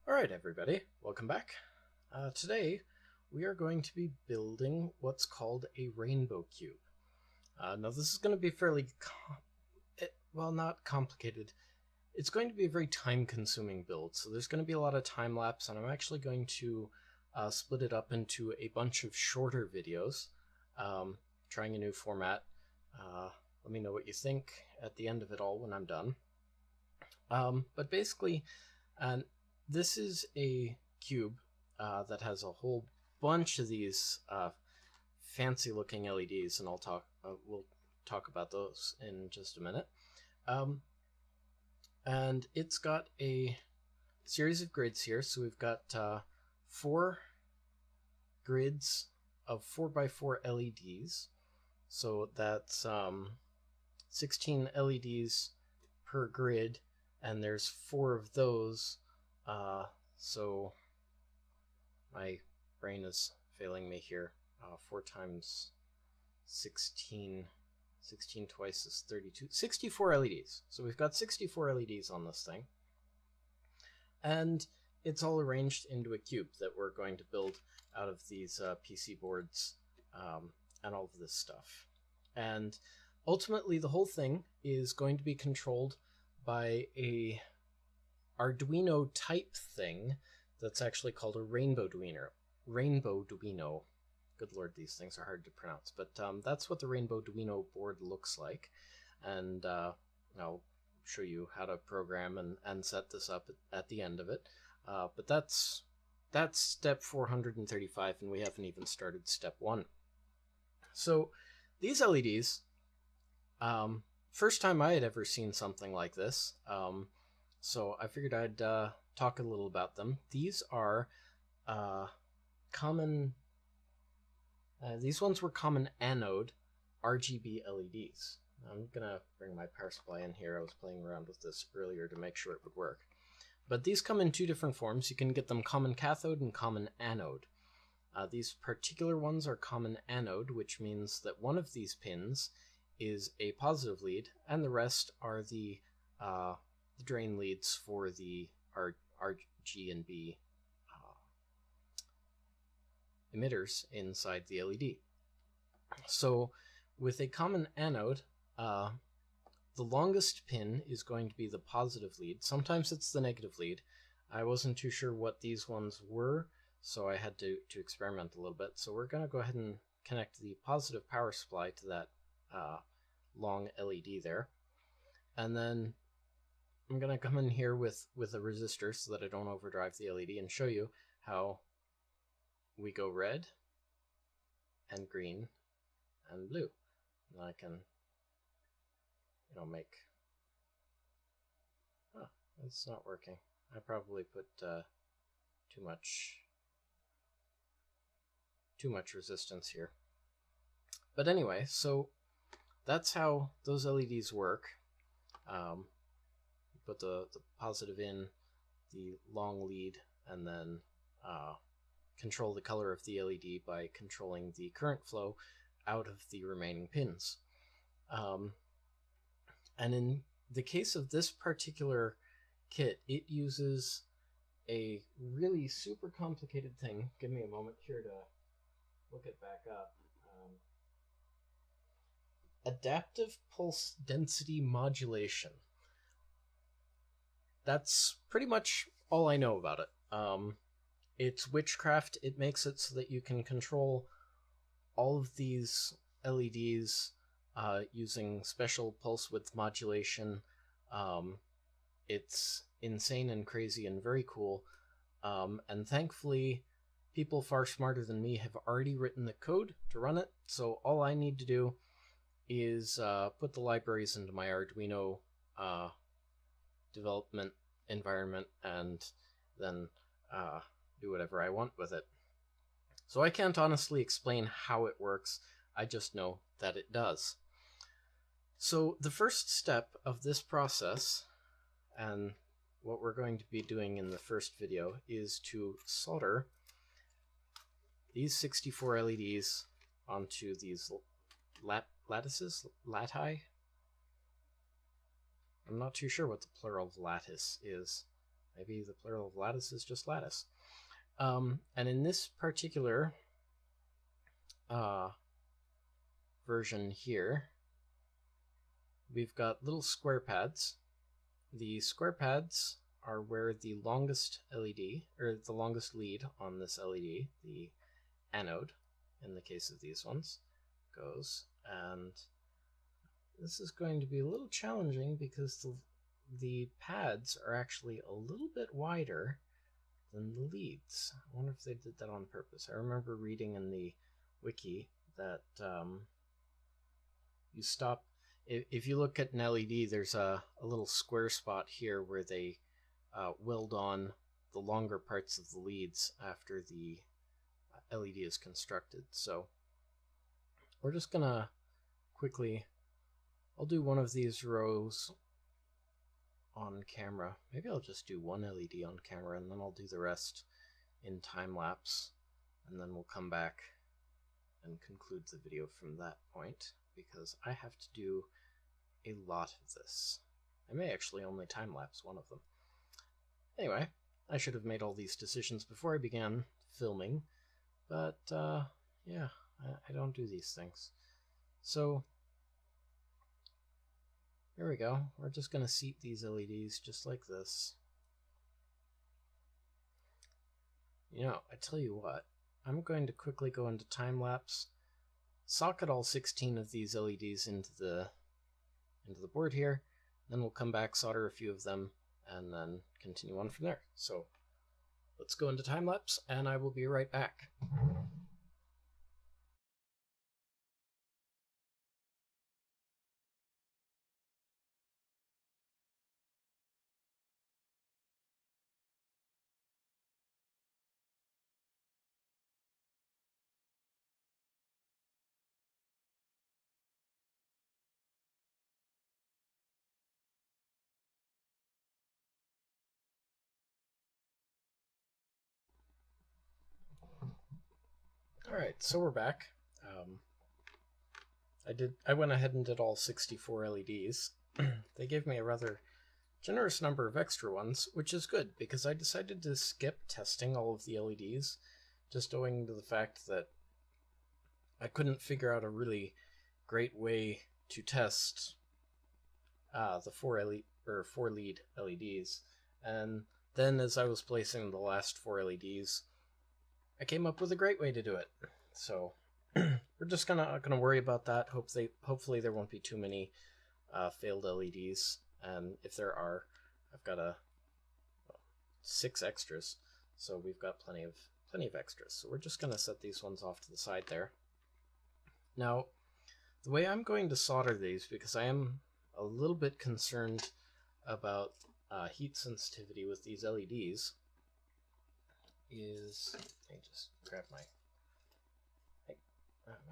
Alright everybody, welcome back. Today we are going to be building what's called a RainbowCube. Now this is going to be fairly, not complicated. It's going to be a very time-consuming build, so there's going to be a lot of time-lapse, and I'm actually going to split it up into a bunch of shorter videos, trying a new format. Let me know what you think at the end of it all when I'm done. But basically, this is a cube that has a whole bunch of these fancy-looking LEDs, and we'll talk about those in just a minute. And it's got a series of grids here, so we've got 4 grids of 4x4 LEDs, so that's 16 LEDs per grid, and there's 4 of those. So my brain is failing me here. 4 times 16 twice is 32. 64 LEDs. So we've got 64 LEDs on this thing. And it's all arranged into a cube that we're going to build out of these PC boards and all of this stuff. And ultimately the whole thing is going to be controlled by a Arduino type thing that's actually called a RainbowDuino. RainbowDuino. Good lord, these things are hard to pronounce. But that's what the RainbowDuino board looks like. And I'll show you how to program and set this up at the end of it. But that's step 435, and we haven't even started step 1. So these LEDs, first time I had ever seen something like this. So I figured I'd talk a little about them. These are common. These ones were common anode RGB LEDs. I'm gonna bring my power supply in here. I was playing around with this earlier to make sure it would work. But these come in 2 different forms. You can get them common cathode and common anode. These particular ones are common anode, which means that one of these pins is a positive lead, and the rest are the drain leads for the RG and B emitters inside the LED. So with a common anode, the longest pin is going to be the positive lead. Sometimes it's the negative lead. I wasn't too sure what these ones were, so I had to experiment a little bit. So we're going to go ahead and connect the positive power supply to that long LED there. And then I'm going to come in here with a resistor so that I don't overdrive the LED and show you how we go red and green and blue. And I can, make... Oh, it's not working. I probably put too much resistance here. But anyway, so that's how those LEDs work. Put the positive in the long lead, and then control the color of the LED by controlling the current flow out of the remaining pins. And in the case of this particular kit, it uses a really super complicated thing. Give me a moment here to look it back up. Adaptive pulse density modulation. That's pretty much all I know about it. It's witchcraft. It makes it so that you can control all of these LEDs using special pulse width modulation. It's insane and crazy and very cool. And thankfully, people far smarter than me have already written the code to run it. So all I need to do is put the libraries into my Arduino development environment, and then do whatever I want with it. So I can't honestly explain how it works, I just know that it does. So the first step of this process, and what we're going to be doing in the first video, is to solder these 64 LEDs onto these lattices? Lati? I'm not too sure what the plural of lattice is. maybe the plural of lattice is just lattice. And in this particular version here, we've got little square pads. The square pads are where the longest LED, or the longest lead on this LED, the anode in the case of these ones, goes. And this is going to be a little challenging because the pads are actually a little bit wider than the leads. I wonder if they did that on purpose. I remember reading in the wiki that you stop, if you look at an LED, there's a little square spot here where they weld on the longer parts of the leads after the LED is constructed. So we're just gonna quickly, I'll do one of these rows on camera. Maybe I'll just do one LED on camera and then I'll do the rest in time lapse, and then we'll come back and conclude the video from that point, because I have to do a lot of this. I may actually only time lapse one of them. Anyway, I should have made all these decisions before I began filming, but yeah, I don't do these things. So here we go. We're just going to seat these LEDs just like this. You know, I tell you what, I'm going to quickly go into time lapse, socket all 16 of these LEDs into the board here, then we'll come back, solder a few of them, and then continue on from there. So let's go into time lapse, and I will be right back. Alright, so we're back. I went ahead and did all 64 LEDs. They gave me a rather generous number of extra ones, which is good, because I decided to skip testing all of the LEDs, just owing to the fact that I couldn't figure out a really great way to test the four lead LEDs. And then as I was placing the last 4 LEDs, I came up with a great way to do it. So we're just gonna worry about that. Hopefully there won't be too many failed LEDs, and if there are, I've got 6 extras, so we've got plenty of extras. So we're just gonna set these ones off to the side there. Now, the way I'm going to solder these, because I am a little bit concerned about heat sensitivity with these LEDs, is, let me just grab my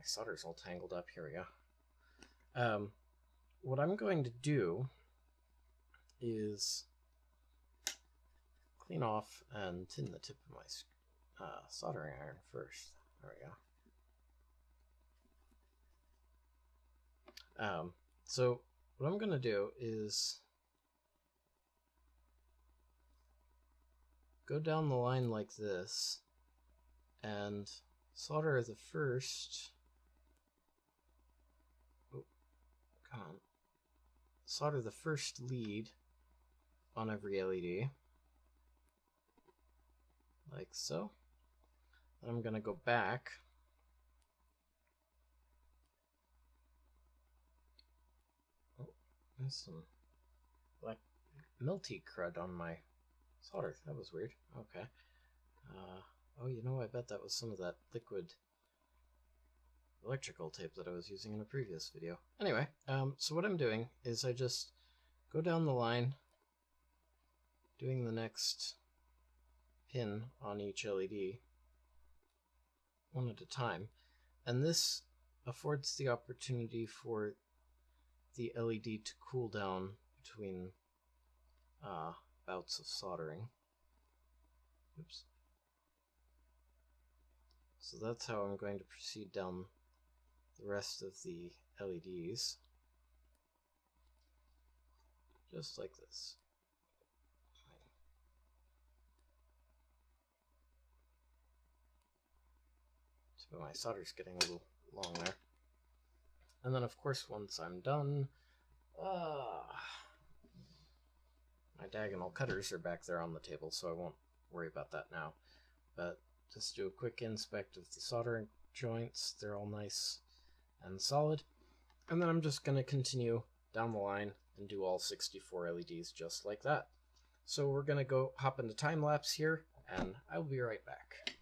solder's all tangled up. Here we go. What I'm going to do is clean off and tin the tip of my soldering iron first. There we go. So what I'm going to do is go down the line like this and solder the first, solder the first lead on every LED, like so. Then I'm going to go back there's some black melty crud on my solder. That was weird. Okay. Oh, you know, I bet that was some of that liquid electrical tape that I was using in a previous video. Anyway, so what I'm doing is I just go down the line, doing the next pin on each LED, one at a time, and this affords the opportunity for the LED to cool down between bouts of soldering. Oops. So that's how I'm going to proceed down the rest of the LEDs. Just like this. but my solder's getting a little long there. And then of course once I'm done, my diagonal cutters are back there on the table, so I won't worry about that now. But just do a quick inspect of the soldering joints. They're all nice and solid. And then I'm just going to continue down the line and do all 64 LEDs just like that. So we're going to go hop into time lapse here, and I will be right back.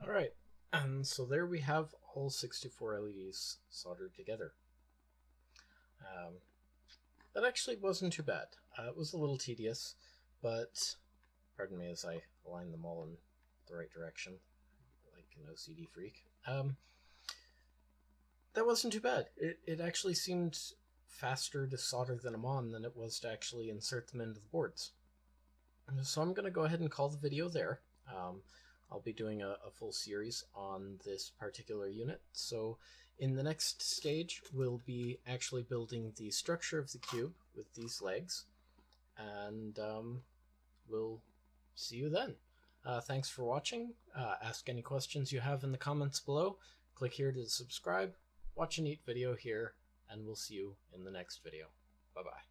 Alright, and so there we have all 64 LEDs soldered together. That actually wasn't too bad. It was a little tedious, but pardon me as I align them all in the right direction, like an OCD freak. That wasn't too bad. It actually seemed faster to solder them on than it was to actually insert them into the boards. So I'm going to go ahead and call the video there. I'll be doing a full series on this particular unit. So in the next stage, we'll be actually building the structure of the cube with these legs, and we'll see you then. Thanks for watching. Ask any questions you have in the comments below. Click here to subscribe, watch a neat video here, and we'll see you in the next video. Bye-bye.